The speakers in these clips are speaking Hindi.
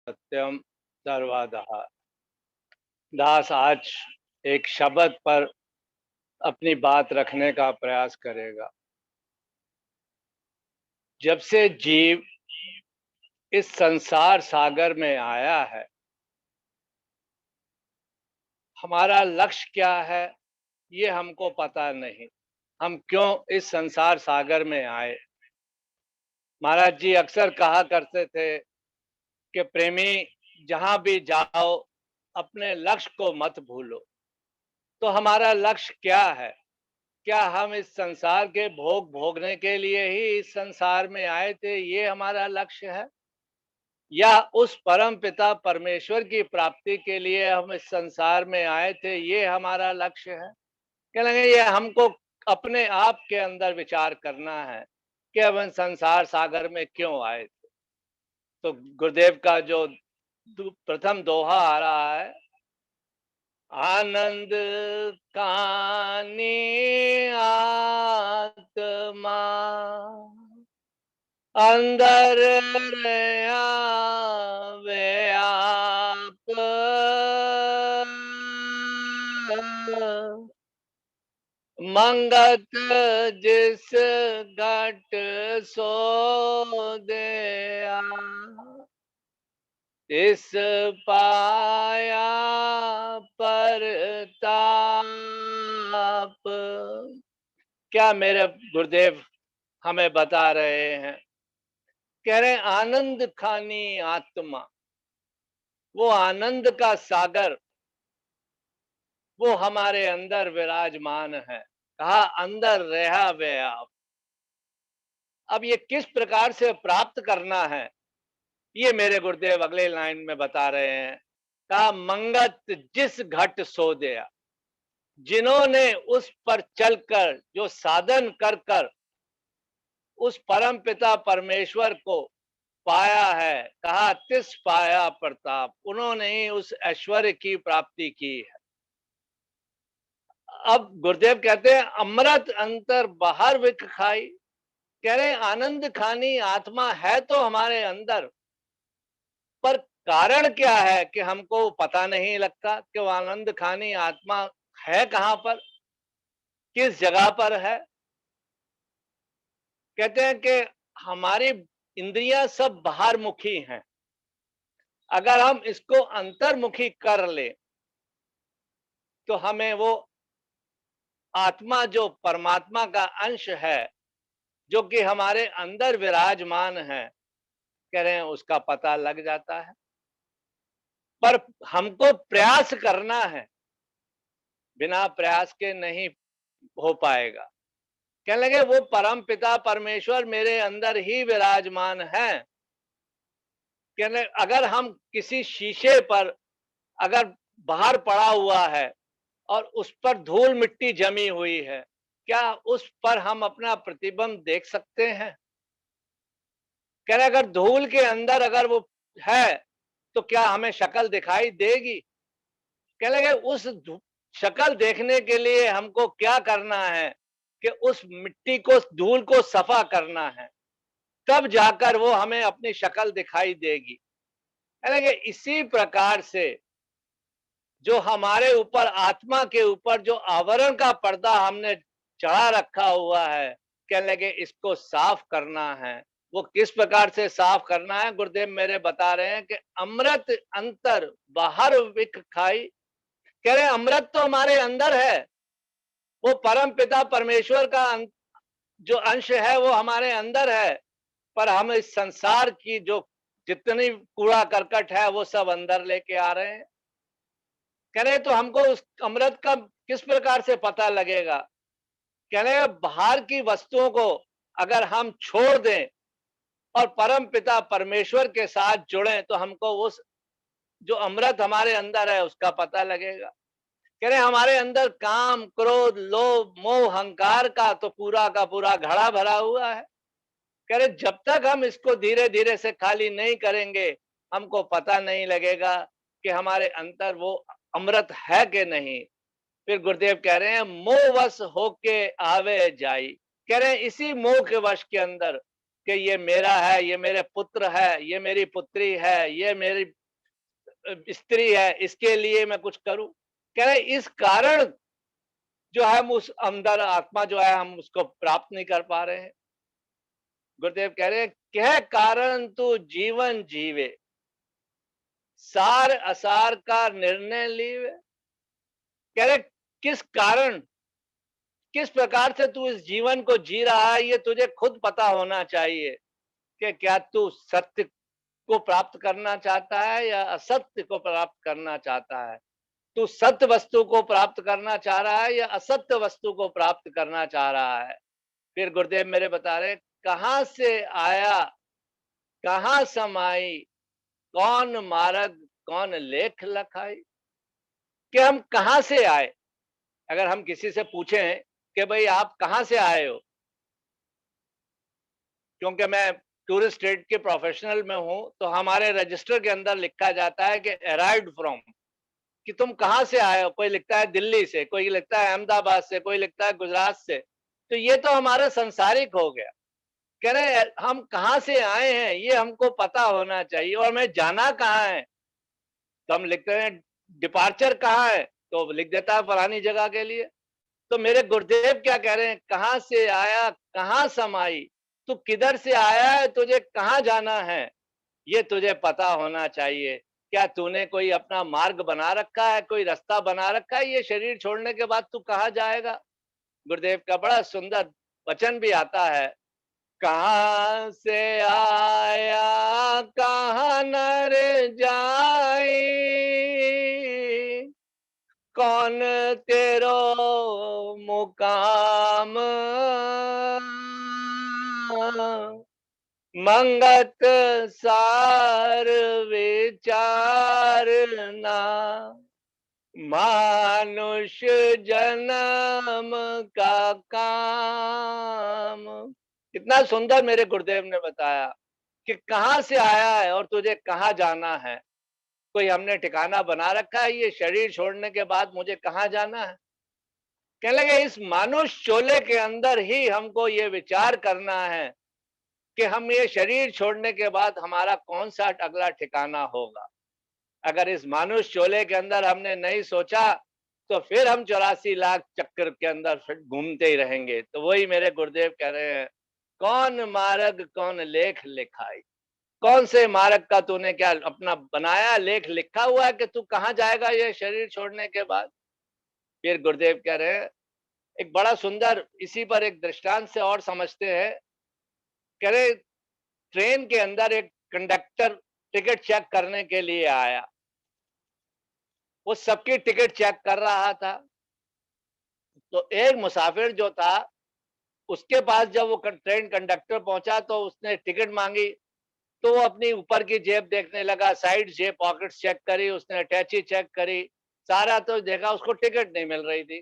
सत्यम सर्वदा। दास आज एक शब्द पर अपनी बात रखने का प्रयास करेगा। जब से जीव इस संसार सागर में आया है, हमारा लक्ष्य क्या है ये हमको पता नहीं। हम क्यों इस संसार सागर में आए? महाराज जी अक्सर कहा करते थे कि प्रेमी, जहां भी जाओ अपने लक्ष्य को मत भूलो। तो हमारा लक्ष्य क्या है? क्या हम इस संसार के भोग भोगने के लिए ही इस संसार में आए थे, ये हमारा लक्ष्य है? या उस परम पिता परमेश्वर की प्राप्ति के लिए हम इस संसार में आए थे, ये हमारा लक्ष्य है? क्या लगे, ये हमको अपने आप के अंदर विचार करना है कि हम इस संसार सागर में क्यों आए थे। तो गुरुदेव का जो प्रथम दोहा आ रहा है, आनंद कानी आत्मा अंदर वे आप मंगत जिस घट सो दया इस पाया परताप। क्या मेरे गुरुदेव हमें बता रहे हैं? कह रहे हैं आनंद खानी आत्मा, वो आनंद का सागर वो हमारे अंदर विराजमान है। कहा अंदर रहा वे आप। अब ये किस प्रकार से प्राप्त करना है, ये मेरे गुरुदेव अगले लाइन में बता रहे हैं। कहा मंगत जिस घट सो दया, जिन्होंने उस पर चलकर, जो साधन कर कर उस परम पिता परमेश्वर को पाया है, कहा तिस पाया प्रताप, उन्होंने ही उस ऐश्वर्य की प्राप्ति की है। अब गुरुदेव कहते हैं अमृत अंतर बाहर विख खाई। कह रहे हैं आनंद खानी आत्मा है तो हमारे अंदर, पर कारण क्या है कि हमको पता नहीं लगता कि वो आनंद खानी आत्मा है कहां पर, किस जगह पर है। कहते हैं कि हमारी इंद्रियां सब बाहरमुखी हैं। अगर हम इसको अंतर्मुखी कर ले तो हमें वो आत्मा जो परमात्मा का अंश है, जो कि हमारे अंदर विराजमान है, कह रहे हैं उसका पता लग जाता है। पर हमको प्रयास करना है, बिना प्रयास के नहीं हो पाएगा। कहने लगे वो परम पिता परमेश्वर मेरे अंदर ही विराजमान है। कहने अगर हम किसी शीशे पर अगर बाहर पड़ा हुआ है और उस पर धूल मिट्टी जमी हुई है, क्या उस पर हम अपना प्रतिबिंब देख सकते हैं? कह रहे अगर धूल के अंदर अगर वो है तो क्या हमें शक्ल दिखाई देगी? कह लगे उस शक्ल देखने के लिए हमको क्या करना है कि उस मिट्टी को, धूल को सफा करना है, तब जाकर वो हमें अपनी शक्ल दिखाई देगी। कह लगे इसी प्रकार से जो हमारे ऊपर, आत्मा के ऊपर जो आवरण का पर्दा हमने चढ़ा रखा हुआ है, कहने लगे इसको साफ करना है। वो किस प्रकार से साफ करना है, गुरुदेव मेरे बता रहे हैं कि अमृत अंतर बाहर विख खाई। कह रहे अमृत तो हमारे अंदर है, वो परम पिता परमेश्वर का जो अंश है वो हमारे अंदर है, पर हम इस संसार की जो जितनी कूड़ा करकट है वो सब अंदर लेके आ रहे हैं। कह रहे तो हमको उस अमृत का किस प्रकार से पता लगेगा? कह रहे बाहर की वस्तुओं को अगर हम छोड़ दें और परम पिता परमेश्वर के साथ जुड़ें तो हमको उस जो अमृत हमारे अंदर है उसका पता लगेगा। कह रहे हमारे अंदर काम, क्रोध, लोभ, मोह, अहंकार का तो पूरा का पूरा घड़ा भरा हुआ है। कह रहे जब तक हम इसको धीरे धीरे से खाली नहीं करेंगे, हमको पता नहीं लगेगा कि हमारे अंदर वो अमृत है कि नहीं। फिर गुरुदेव कह रहे हैं मोह वश होके आवे जाई। कह रहे हैं इसी मोह के वश के अंदर कि ये मेरा है, ये मेरे पुत्र है, ये मेरी पुत्री है, ये मेरी स्त्री है, इसके लिए मैं कुछ करूं। कह रहे इस कारण जो है हम उस अंदर आत्मा जो है हम उसको प्राप्त नहीं कर पा रहे हैं। गुरुदेव कह रहे हैं कह कारण तू जीवन जीवे, सार असार का निर्णय लीवे। कह रहे किस कारण, किस प्रकार से तू इस जीवन को जी रहा है, ये तुझे खुद पता होना चाहिए कि क्या तू सत्य को प्राप्त करना चाहता है या असत्य को प्राप्त करना चाहता है। तू सत्य वस्तु को प्राप्त करना चाह रहा है या असत्य वस्तु को प्राप्त करना चाह रहा है। फिर गुरुदेव मेरे बता रहे कहां से आया, कहां समाई, कौन मार्ग कौन लेख लखाई। कि हम कहां से आए। अगर हम किसी से पूछें कि भाई आप कहां से आए हो, क्योंकि मैं टूरिस्ट ट्रेड के प्रोफेशनल में हूं, तो हमारे रजिस्टर के अंदर लिखा जाता है कि अराइव्ड फ्रॉम, कि तुम कहां से आए हो। कोई लिखता है दिल्ली से, कोई लिखता है अहमदाबाद से, कोई लिखता है गुजरात से। तो ये तो हमारा संसारिक हो गया। कह रहे हम कहां से आए हैं ये हमको पता होना चाहिए, और मैं जाना कहाँ है। तो हम लिखते हैं डिपार्चर कहाँ है, तो लिख देता है फलानी जगह के लिए। तो मेरे गुरुदेव क्या कह रहे हैं, कहां से आया कहां समाई, तू किधर से आया है, तुझे कहां जाना है, ये तुझे पता होना चाहिए। क्या तूने कोई अपना मार्ग बना रखा है, कोई रास्ता बना रखा है, ये शरीर छोड़ने के बाद तू कहां जाएगा। गुरुदेव का बड़ा सुंदर वचन भी आता है, कहां से आया कहां नर जाए, कौन तेरो मुकाम, मंगत सार विचारना, मानुष जन्म का काम। कितना सुंदर मेरे गुरुदेव ने बताया कि कहां से आया है और तुझे कहां जाना है। कोई हमने ठिकाना बना रखा है, ये शरीर छोड़ने के बाद मुझे कहां जाना है। कहने लगे इस मानुष चोले के अंदर ही हमको ये विचार करना है कि हम ये शरीर छोड़ने के बाद हमारा कौन सा अगला ठिकाना होगा। अगर इस मानुष चोले के अंदर हमने नहीं सोचा, तो फिर हम 84 लाख चक्कर के अंदर फिर घूमते ही रहेंगे। तो वही मेरे गुरुदेव कह रहे हैं, कौन मार्ग कौन लेख लिखाई। कौन से मार्ग का तूने क्या अपना बनाया, लेख लिखा हुआ है कि तू कहां जाएगा ये शरीर छोड़ने के बाद। फिर गुरुदेव कह रहे हैं एक बड़ा सुंदर, इसी पर एक दृष्टांत से और समझते हैं। कह रहे ट्रेन के अंदर एक कंडक्टर टिकट चेक करने के लिए आया, वो सबकी टिकट चेक कर रहा था। तो एक मुसाफिर जो था, उसके पास जब वो ट्रेन कंडक्टर पहुंचा तो उसने टिकट मांगी। तो वो अपनी ऊपर की जेब देखने लगा, साइड जेब पॉकेट चेक करी, उसने अटैची चेक करी, सारा तो देखा, उसको टिकट नहीं मिल रही थी।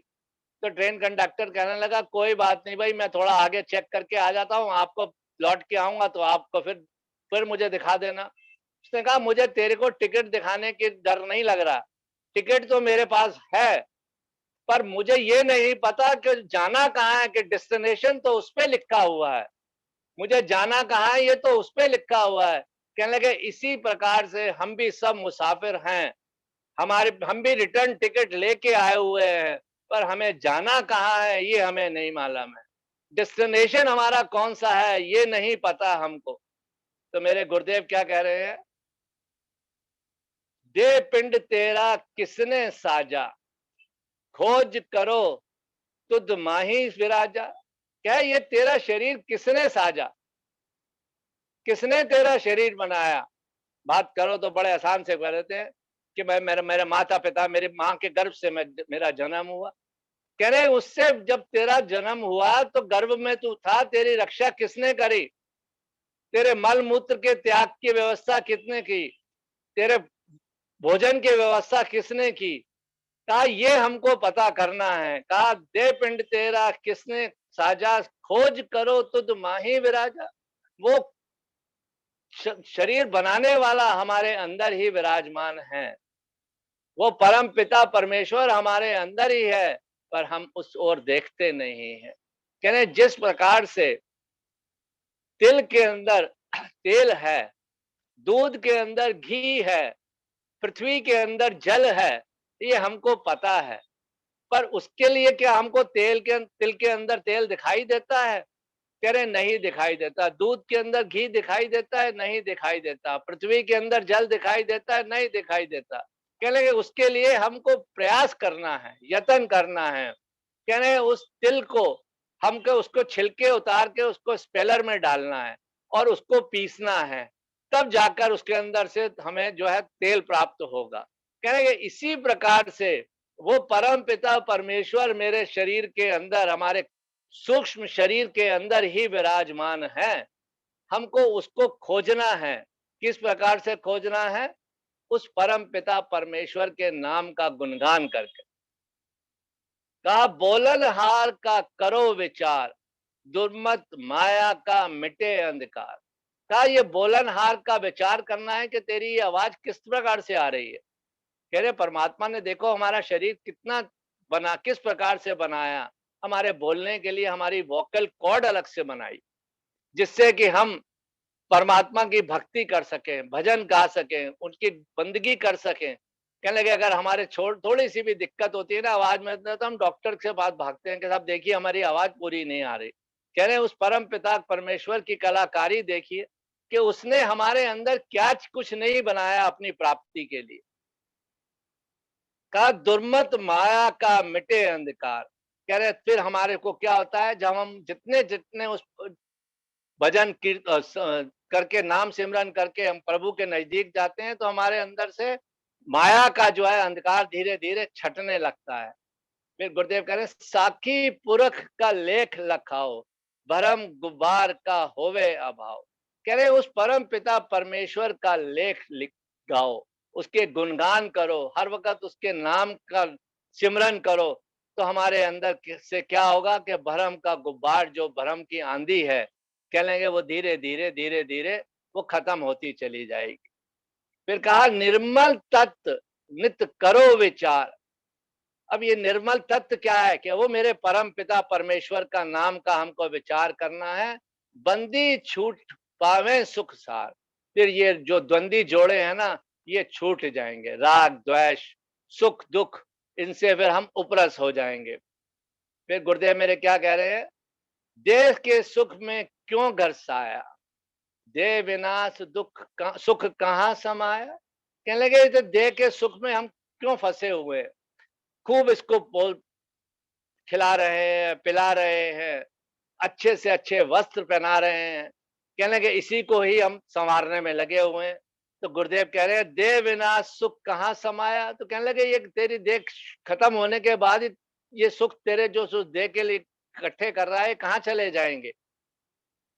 तो ट्रेन कंडक्टर कहने लगा कोई बात नहीं भाई, मैं थोड़ा आगे चेक करके आ जाता हूँ, आपको लौट के आऊंगा तो आपको फिर मुझे दिखा देना। उसने कहा मुझे तेरे को टिकट दिखाने की डर नहीं लग रहा, टिकट तो मेरे पास है, पर मुझे ये नहीं पता कि जाना कहाँ है, कि डेस्टिनेशन तो उस पे लिखा हुआ है, मुझे जाना कहाँ है ये तो उस पे लिखा हुआ है। कहने लगे इसी प्रकार से हम भी सब मुसाफिर हैं, हमारे हम भी रिटर्न टिकट लेके आए हुए हैं, पर हमें जाना कहाँ है ये हमें नहीं मालूम है, डेस्टिनेशन हमारा कौन सा है ये नहीं पता हमको। तो मेरे गुरुदेव क्या कह रहे हैं, दे पिंड तेरा किसने साजा, खोज करो तुध माही विराजा। क्या ये तेरा शरीर किसने साजा, किसने तेरा शरीर बनाया। बात करो तो बड़े आसान से कह देते हैं कि मैं मेरे मेरे माता पिता, मेरी माँ के गर्भ से मेरा जन्म हुआ। कह रहे उससे जब तेरा जन्म हुआ तो गर्भ में तू था, तेरी रक्षा किसने करी, तेरे मल मूत्र के त्याग की व्यवस्था किसने की, तेरे भोजन की व्यवस्था किसने की। कहा ये हमको पता करना है। कहा दे पिंड तेरा किसने साजा, खोज करो तुद माही विराजा। वो शरीर बनाने वाला हमारे अंदर ही विराजमान है, वो परम पिता परमेश्वर हमारे अंदर ही है, पर हम उस ओर देखते नहीं हैं। कहने जिस प्रकार से तिल के अंदर तेल है, दूध के अंदर घी है, पृथ्वी के अंदर जल है, ये हमको पता है। पर उसके लिए क्या हमको तिल के अंदर तेल दिखाई देता है? कह रहे नहीं दिखाई देता। दूध के अंदर घी दिखाई देता है? नहीं दिखाई देता। पृथ्वी के अंदर जल दिखाई देता है? नहीं दिखाई देता। कह रहे उसके लिए हमको प्रयास करना है, यत्न करना है। कह रहे उस तिल को हमको उसको छिलके उतार के उसको स्पेलर में डालना है और उसको पीसना है, तब जाकर उसके अंदर से हमें जो है तेल प्राप्त होगा। कह रहे इसी प्रकार से वो परम पिता परमेश्वर मेरे शरीर के अंदर, हमारे सूक्ष्म शरीर के अंदर ही विराजमान है। हमको उसको खोजना है। किस प्रकार से खोजना है? उस परम पिता परमेश्वर के नाम का गुणगान करके। कहा बोलनहार का करो विचार, दुर्मत माया का मिटे अंधकार। कहा ये बोलनहार का विचार करना है कि तेरी ये आवाज किस प्रकार से आ रही है। कह रहे परमात्मा ने देखो हमारा शरीर कितना बना, किस प्रकार से बनाया। हमारे बोलने के लिए हमारी वोकल कॉर्ड अलग से बनाई, जिससे कि हम परमात्मा की भक्ति कर सकें, भजन गा सकें, उनकी बंदगी कर सकें। कहने लगे अगर हमारे छोड़ थोड़ी सी भी दिक्कत होती है ना आवाज में, तो हम डॉक्टर के पास भागते हैं कि साहब देखिए हमारी आवाज पूरी नहीं आ रही। कह रहे उस परम पिता परमेश्वर की कलाकारी देखिए कि उसने हमारे अंदर क्या कुछ नहीं बनाया अपनी प्राप्ति के लिए। कहा दुर्मत माया का मिटे अंधकार। कह रहे फिर हमारे को क्या होता है, जब हम जितने जितने उस भजन करके, नाम सिमरन करके हम प्रभु के नजदीक जाते हैं, तो हमारे अंदर से माया का जो है अंधकार धीरे धीरे छटने लगता है। फिर गुरुदेव कह रहे साखी पुरख का लेख लखाओ, भरम गुब्बार का होवे अभाव। कह रहे उस परम पिता परमेश्वर का लेख लिख गाओ, उसके गुणगान करो, हर वक्त उसके नाम का सिमरन करो, तो हमारे अंदर से क्या होगा कि भरम का गुब्बार, जो भरम की आंधी है, कह लेंगे वो धीरे धीरे धीरे धीरे वो खत्म होती चली जाएगी। फिर कहा निर्मल तत्व नित करो विचार। अब ये निर्मल तत्व क्या है कि वो मेरे परम पिता परमेश्वर का नाम का हमको विचार करना है। बंदी छूट पावे सुख सार। फिर ये जो द्वंद्वी जोड़े हैं ना, ये छूट जाएंगे। राग द्वेष सुख दुख, इनसे फिर हम उपरस हो जाएंगे। फिर गुरुदेव मेरे क्या कह रहे हैं, देश के सुख में क्यों घरसाया, दे विनाश दुख सुख कहाँ समाया। कहने लगे तो देह के सुख में हम क्यों फंसे हुए, खूब इसको बोल खिला रहे हैं, पिला रहे हैं, अच्छे से अच्छे वस्त्र पहना रहे हैं, कहने लगे इसी को ही हम संवारने में लगे हुए हैं। तो गुरुदेव कह रहे हैं देह विनाश सुख कहाँ समाया। तो कहने लगे ये तेरी देह खत्म होने के बाद ही ये सुख तेरे जो सुख देह के लिए इकट्ठे कर रहा है कहाँ चले जाएंगे।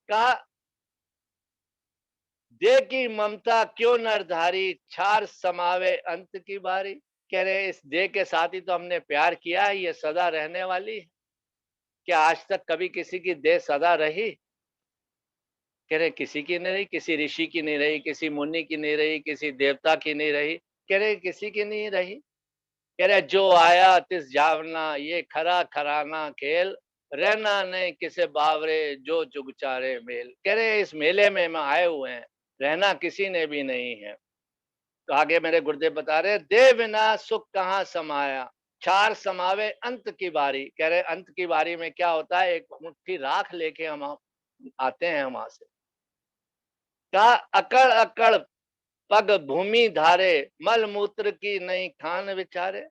कहा देह की ममता क्यों नरधारी, छार समावे अंत की बारी। कह रहे इस देह के साथ ही तो हमने प्यार किया है, ये सदा रहने वाली है। क्या आज तक कभी किसी की देह सदा रही? कह रहे किसी की नहीं रही, किसी ऋषि की नहीं रही, किसी मुनि की नहीं रही, किसी देवता की नहीं रही। कह रहे किसी की नहीं रही। कह रहे जो आया तिस जावना, ये खरा खराना खेल, रहना नहीं किसे बावरे जो जुग चारे मेल। कह रहे इस मेले में हम आए हुए हैं, रहना किसी ने भी नहीं है। तो आगे मेरे गुरुदेव बता रहे दे बिना सुख कहाँ समाया, चार समावे अंत की बारी। कह रहे अंत की बारी में क्या होता है, एक मुट्ठी राख लेके हम आते हैं वहां से। कहा अकड़ अकड़ पग भूमि धारे, मल मूत्र की नहीं खान विचारे।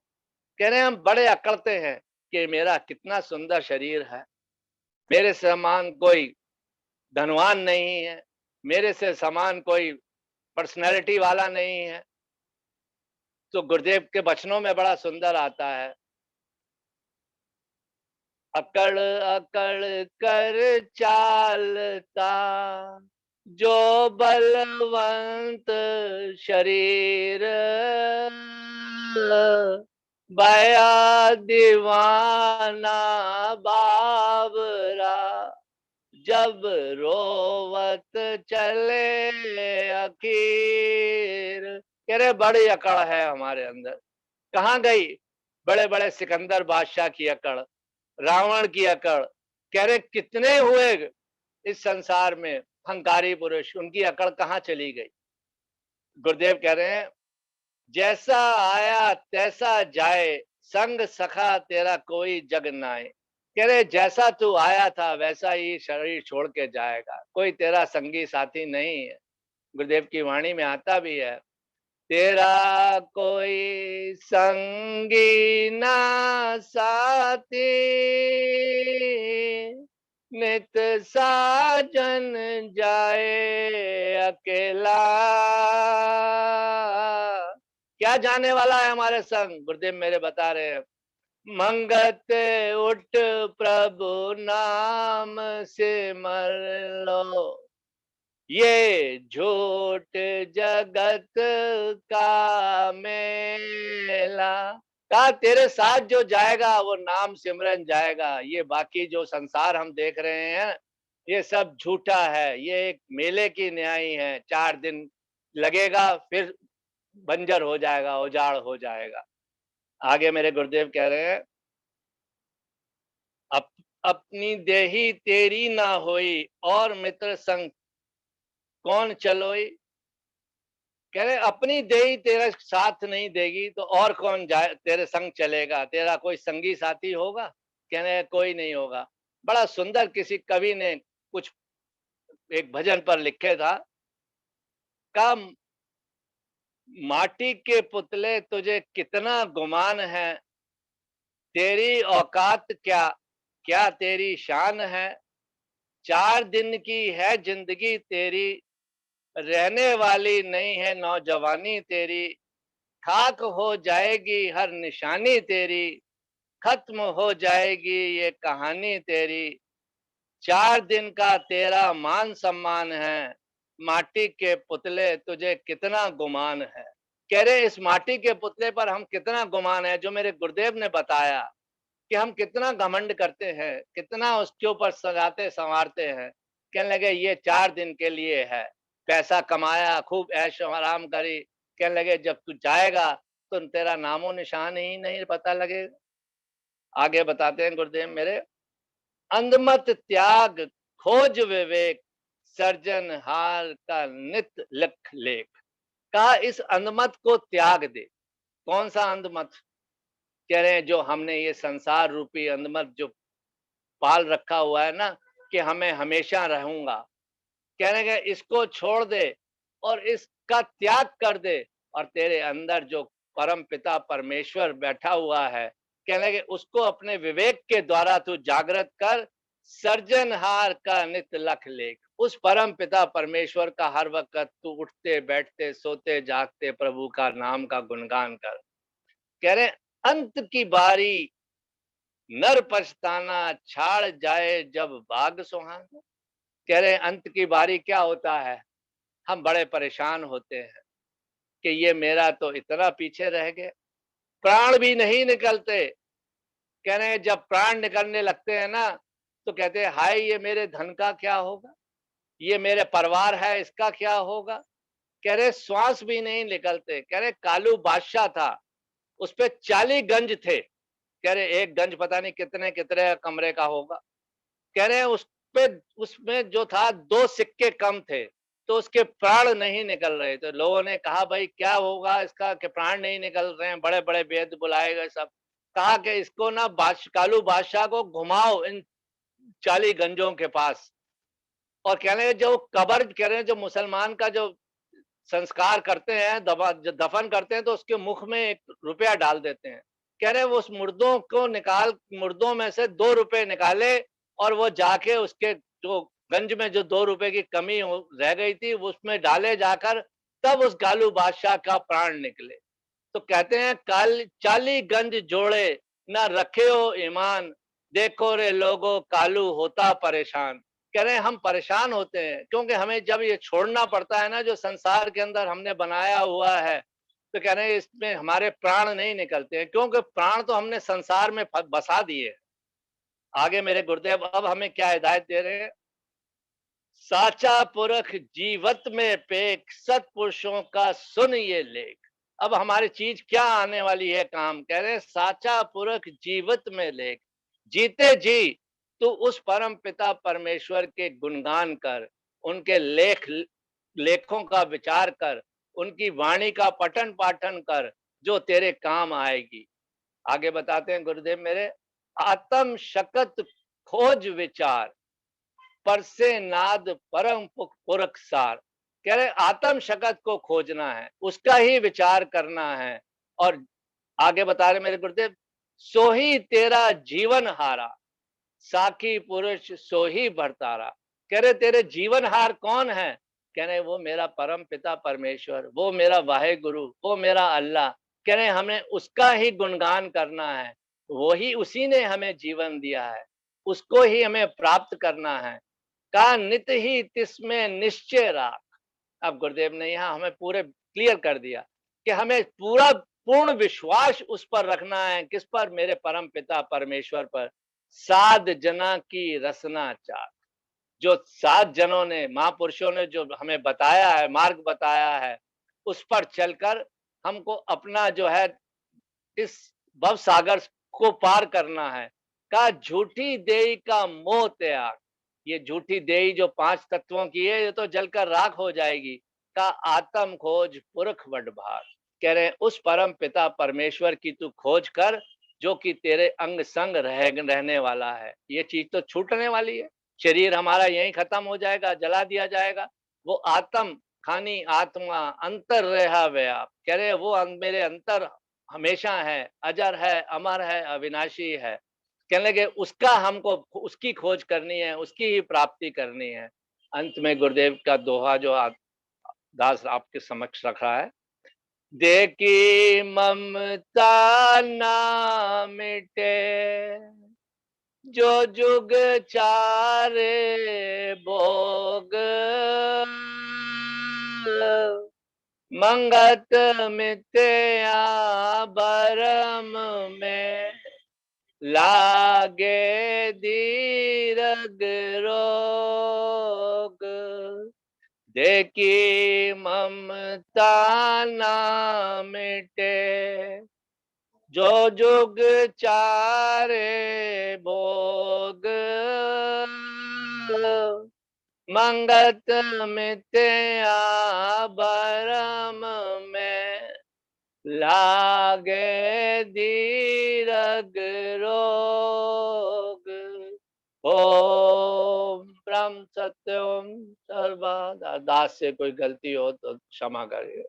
कह रहे हम बड़े अकड़ते हैं कि मेरा कितना सुंदर शरीर है, मेरे समान कोई धनवान नहीं है, मेरे से समान कोई पर्सनैलिटी वाला नहीं है। तो गुरुदेव के वचनों में बड़ा सुंदर आता है, अकड़ अकड़ कर चालता जो बलवंत शरीर, बया दीवाना बाबरा, जब रोवत चले अखीर। कह रहे बड़ी अकड़ है हमारे अंदर। कहाँ गई? बड़े बड़े सिकंदर बादशाह की अकड़, रावण की अकड़। कह रहे कितने हुए इस संसार में, हंकारी पुरुष, उनकी अकड़ कहाँ चली गई। गुरुदेव कह रहे हैं, जैसा आया तैसा जाए, संग सखा तेरा कोई जग नाए। कह रहे जैसा तू आया था वैसा ही शरीर छोड़ के जाएगा, कोई तेरा संगी साथी नहीं है। गुरुदेव की वाणी में आता भी है, तेरा कोई संगी ना साथी, नित साजन जाए अकेला। क्या जाने वाला है हमारे संग, गुरुदेव मेरे बता रहे हैं। मंगत उठ प्रभु नाम से मर लो, ये झूठ जगत का मेला। कहा तेरे साथ जो जाएगा वो नाम सिमरन जाएगा, ये बाकी जो संसार हम देख रहे हैं ये सब झूठा है, ये एक मेले की न्याई है। 4 दिन लगेगा फिर बंजर हो जाएगा, उजाड़ हो जाएगा। आगे मेरे गुरुदेव कह रहे हैं, अप, अपनी देही तेरी ना होई, और मित्र संग कौन चलोई। कह रहे अपनी देही तेरा साथ नहीं देगी तो और कौन जाए तेरे संग चलेगा, तेरा कोई संगी साथी होगा। कह रहे कोई नहीं होगा। बड़ा सुंदर किसी कवि ने कुछ एक भजन पर लिखे था, का माटी के पुतले तुझे कितना गुमान है, तेरी औकात क्या, क्या तेरी शान है। 4 दिन की है जिंदगी तेरी, रहने वाली नहीं है नौजवानी तेरी। खाक हो जाएगी हर निशानी तेरी, खत्म हो जाएगी ये कहानी तेरी। 4 दिन का तेरा मान सम्मान है, माटी के पुतले तुझे कितना गुमान है। कह रहे इस माटी के पुतले पर हम कितना गुमान है, जो मेरे गुरुदेव ने बताया कि हम कितना घमंड करते हैं, कितना उसके ऊपर सजाते संवारते हैं। कहने लगे ये 4 दिन के लिए है, पैसा कमाया, खूब ऐशो आराम करी। कहने लगे जब तू जाएगा तो तेरा नामो निशान ही नहीं पता लगेगा। आगे बताते हैं गुरुदेव मेरे, अंधमत त्याग खोज विवेक, सर्जनहार का नित लख लेख। कहा इस अंधमत को त्याग दे। कौन सा अंधमत। कह रहे हैं जो हमने ये संसार रूपी अंधमत जो पाल रखा हुआ है ना, कि हमें हमेशा रहूंगा। कहने के इसको छोड़ दे और इसका त्याग कर दे, और तेरे अंदर जो परम पिता परमेश्वर बैठा हुआ है, कहने के उसको अपने विवेक के द्वारा तू जागृत कर। सर्जनहार का नित लख लेख, उस परम पिता परमेश्वर का हर वक्त तू उठते बैठते सोते जागते प्रभु का नाम का गुणगान कर। कह रहे अंत की बारी नर पछताना, छाड़ जाए जब भाग सुहाना। कह रहे अंत की बारी क्या होता है, हम बड़े परेशान होते हैं कि ये मेरा तो इतना पीछे रह गए, प्राण भी नहीं निकलते। कह रहे हैं जब प्राण निकलने लगते हैं ना, तो कहते हैं हाय ये मेरे धन का क्या होगा, ये मेरे परिवार है इसका क्या होगा। कह रहे श्वास भी नहीं निकलते। कह रहे कालू बादशाह था, उस पे 40 गंज थे। कह रहे एक गंज पता नहीं कितने कितने कमरे का होगा। कह रहे हैं उस पे, उसमें जो था 2 सिक्के कम थे, तो उसके प्राण नहीं निकल रहे। तो लोगों ने कहा भाई क्या होगा इसका कि प्राण नहीं निकल रहे हैं, बड़े बड़े वेद बुलाए गए सब। कहा कि इसको ना कालू बादशाह को घुमाओ इन 40 गंजों के पास। और कह रहे हैं जो कब्र, कह रहे हैं जो मुसलमान का जो संस्कार करते हैं, दफन करते हैं, तो उसके मुख में 1 रुपया डाल देते हैं। कह रहे वो उस मुर्दों को निकाल, मुर्दों में से 2 रुपए निकाले, और वो जाके उसके जो गंज में जो 2 रुपए की कमी रह गई थी उसमें डाले जाकर, तब उस कालू बादशाह का प्राण निकले। तो कहते हैं कल 40 गंज जोड़े ना रखे हो ईमान, देखो रे लोगो कालू होता परेशान। कह रहे हैं हम परेशान होते हैं क्योंकि हमें जब ये छोड़ना पड़ता है ना, जो संसार के अंदर हमने बनाया हुआ है, तो कह रहे हैं इसमें हमारे प्राण नहीं निकलते हैं, क्योंकि प्राण तो हमने संसार में बसा दिए। आगे मेरे गुरुदेव अब हमें क्या हिदायत दे रहे हैं, साचा पुरख जीवत में पेख, सत्पुरुषों का सुन ये लेख। अब हमारी चीज क्या आने वाली है काम। कह रहे हैं साचा पुरख जीवत में लेख, जीते जी तू उस परम पिता परमेश्वर के गुणगान कर, उनके लेखों का विचार कर, उनकी वाणी का पठन पाठन कर, जो तेरे काम आएगी। आगे बताते हैं गुरुदेव मेरे, आत्म शकत खोज विचार, परसे नाद परम पुरख सार। कह रहे आत्म शकत को खोजना है, उसका ही विचार करना है। और आगे बता रहे मेरे गुरुदेव, सो ही तेरा जीवन हारा, साखी पुरुष सो ही भरतारा। कह रहे तेरे जीवन हार कौन है? कह रहे वो मेरा परम पिता परमेश्वर, वो मेरा वाहे गुरु, वो मेरा अल्लाह। कह रहे हमें उसका ही गुणगान करना है, वही उसी ने हमें जीवन दिया है, उसको ही हमें प्राप्त करना है। का नित ही तिसमें निश्चय राख। अब गुरुदेव ने यहाँ हमें पूरे क्लियर कर दिया कि हमें पूरा पूर्ण विश्वास उस पर रखना है। किस पर? मेरे परम पिता परमेश्वर पर। साध जना की रसना चार, जो 7 जनों ने, महापुरुषों ने जो हमें बताया है, मार्ग बताया है, उस पर चलकर हमको अपना जो है इस भव सागर को पार करना है। का झूठी देही का मोह त्याग, ये झूठी देही जो 5 तत्वों की है, ये तो जलकर राख हो जाएगी। का आत्म खोज पुरख वड भाग। कह रहे हैं उस परम पिता परमेश्वर की तू खोज कर, जो कि तेरे अंग संग रहने वाला है। ये चीज तो छूटने वाली है, शरीर हमारा यहीं खत्म हो जाएगा, जला दिया जाएगा। वो आत्म खानी आत्मा अंतर रहा व्याप। कह रहे वो मेरे अंतर हमेशा है, अजर है, अमर है, अविनाशी है। कहने लगे उसका हमको उसकी खोज करनी है, उसकी ही प्राप्ति करनी है। अंत में गुरुदेव का दोहा जो दास आपके समक्ष रखा है, देखी ममता ना मिटे, जो जुग चारे भोग, मंगत मित्या भरम में, लागे दीर्घ रोग। देखी ममता ना मिटे, जो जुग चारे भोग, मंगत मित्या भरम में, लागे दीर्घ रोग। ओम ब्रह्म सत्यम सर्वदा। दास से कोई गलती हो तो क्षमा करिए।